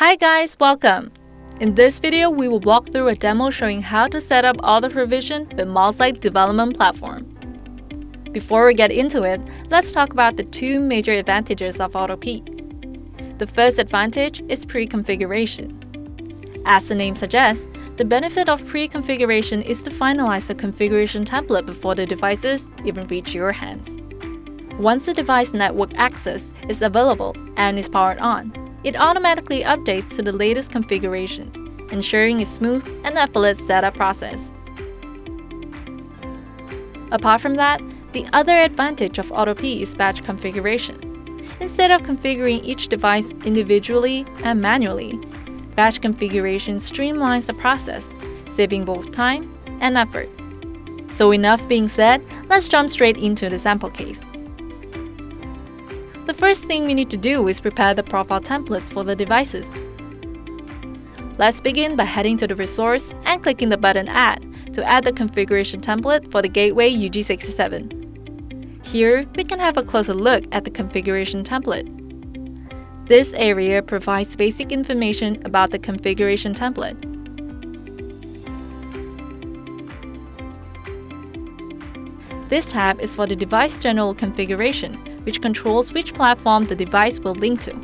Hi guys, welcome! In this video, we will walk through a demo showing how to set up auto provision with MalSite Development Platform. Before we get into it, let's talk about the two major advantages of AutoP. The first advantage is pre-configuration. As the name suggests, the benefit of pre-configuration is to finalize the configuration template before the devices even reach your hands. Once the device network access is available and is powered on, it automatically updates to the latest configurations, ensuring a smooth and effortless setup process. Apart from that, the other advantage of AutoP is batch configuration. Instead of configuring each device individually and manually, batch configuration streamlines the process, saving both time and effort. So enough being said, let's jump straight into the sample case. The first thing we need to do is prepare the profile templates for the devices. Let's begin by heading to the resource and clicking the button Add to add the configuration template for the Gateway UG67. Here, we can have a closer look at the configuration template. This area provides basic information about the configuration template. This tab is for the device general configuration, which controls which platform the device will link to.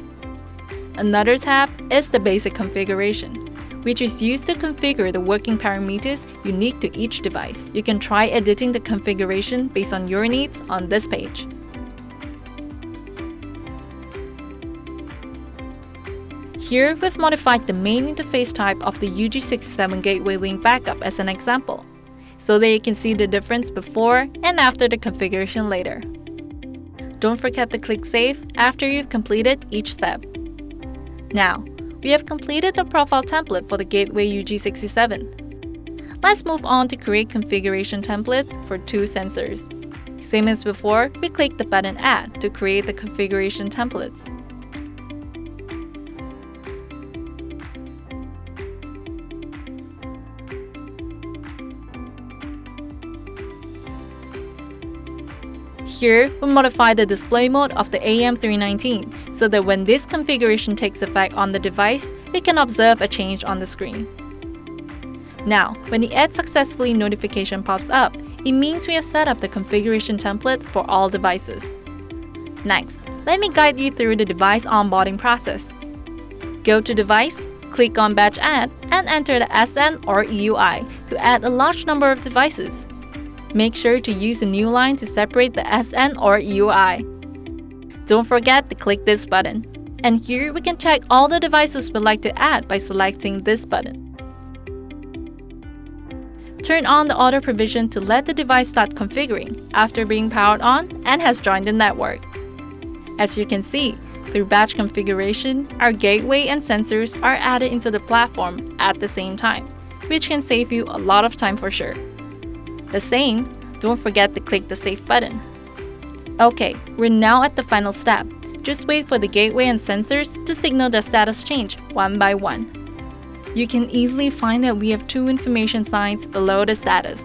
Another tab is the basic configuration, which is used to configure the working parameters unique to each device. You can try editing the configuration based on your needs on this page. Here, we've modified the main interface type of the UG67 Gateway Link Backup as an example, so that you can see the difference before and after the configuration later. Don't forget to click Save after you've completed each step. Now, we have completed the profile template for the Gateway UG67. Let's move on to create configuration templates for two sensors. Same as before, we click the button Add to create the configuration templates. Here, we modify the display mode of the AM319 so that when this configuration takes effect on the device, we can observe a change on the screen. Now, when the Add Successfully notification pops up, it means we have set up the configuration template for all devices. Next, let me guide you through the device onboarding process. Go to Device, click on Batch Add, and enter the SN or EUI to add a large number of devices. Make sure to use a new line to separate the SN or EUI. Don't forget to click this button. And here we can check all the devices we'd like to add by selecting this button. Turn on the auto provision to let the device start configuring after being powered on and has joined the network. As you can see, through batch configuration, our gateway and sensors are added into the platform at the same time, which can save you a lot of time for sure. The same, don't forget to click the Save button. Okay, we're now at the final step. Just wait for the gateway and sensors to signal their status change one by one. You can easily find that we have two information signs below the status.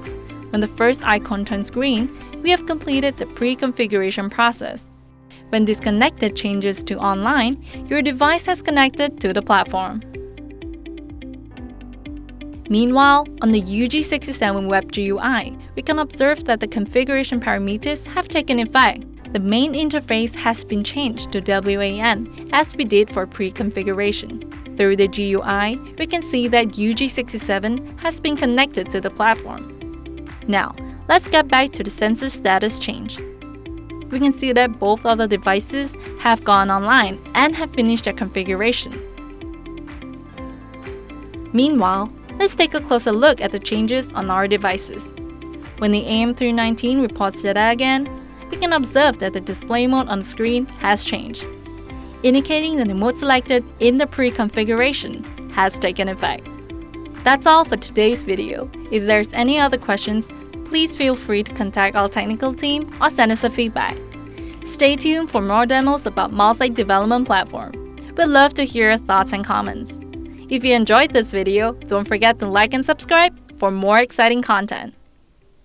When the first icon turns green, we have completed the pre-configuration process. When disconnected changes to online, your device has connected to the platform. Meanwhile, on the UG67 Web GUI, we can observe that the configuration parameters have taken effect. The main interface has been changed to WAN, as we did for pre-configuration. Through the GUI, we can see that UG67 has been connected to the platform. Now, let's get back to the sensor status change. We can see that both of the devices have gone online and have finished their configuration. Meanwhile, let's take a closer look at the changes on our devices. When the AM319 reports data again, we can observe that the display mode on the screen has changed, indicating that the mode selected in the pre-configuration has taken effect. That's all for today's video. If there's any other questions, please feel free to contact our technical team or send us a feedback. Stay tuned for more demos about MalSite Development Platform. We'd love to hear your thoughts and comments. If you enjoyed this video, don't forget to like and subscribe for more exciting content.